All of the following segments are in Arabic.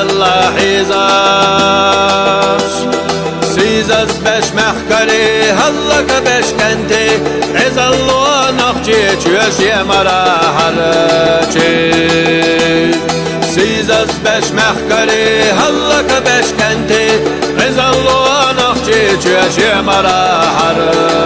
والله حيزاش سيزاز باش محكري هلك باش كنتي عز الله نخجي تشوش يا مراحلتي سيزاز باش محكري هلك باش كنتي عز الله نخجي تشوش يا مراحلتي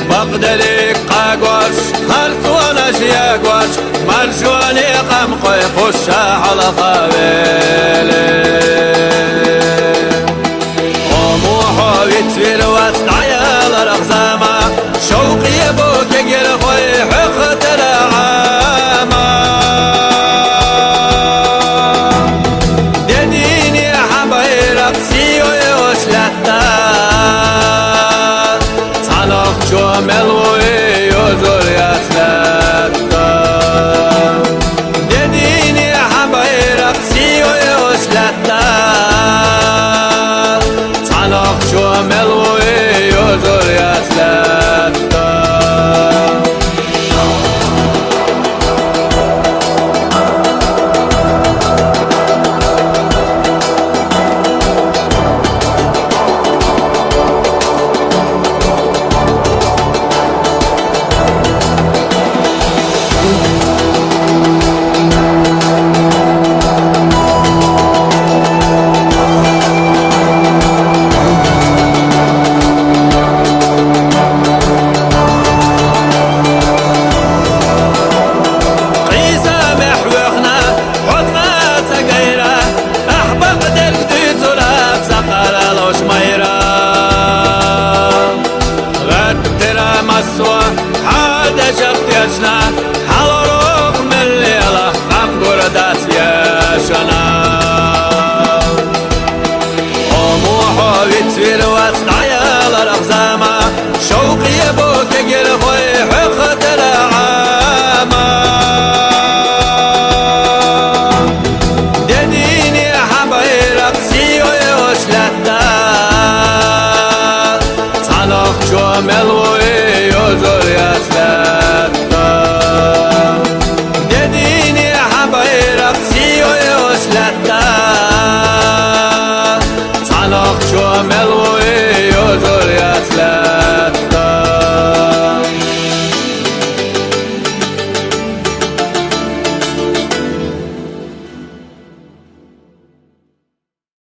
بقدرك قاقوش خرطوانش ياقوش مرجواني قم قوي قشا على خبير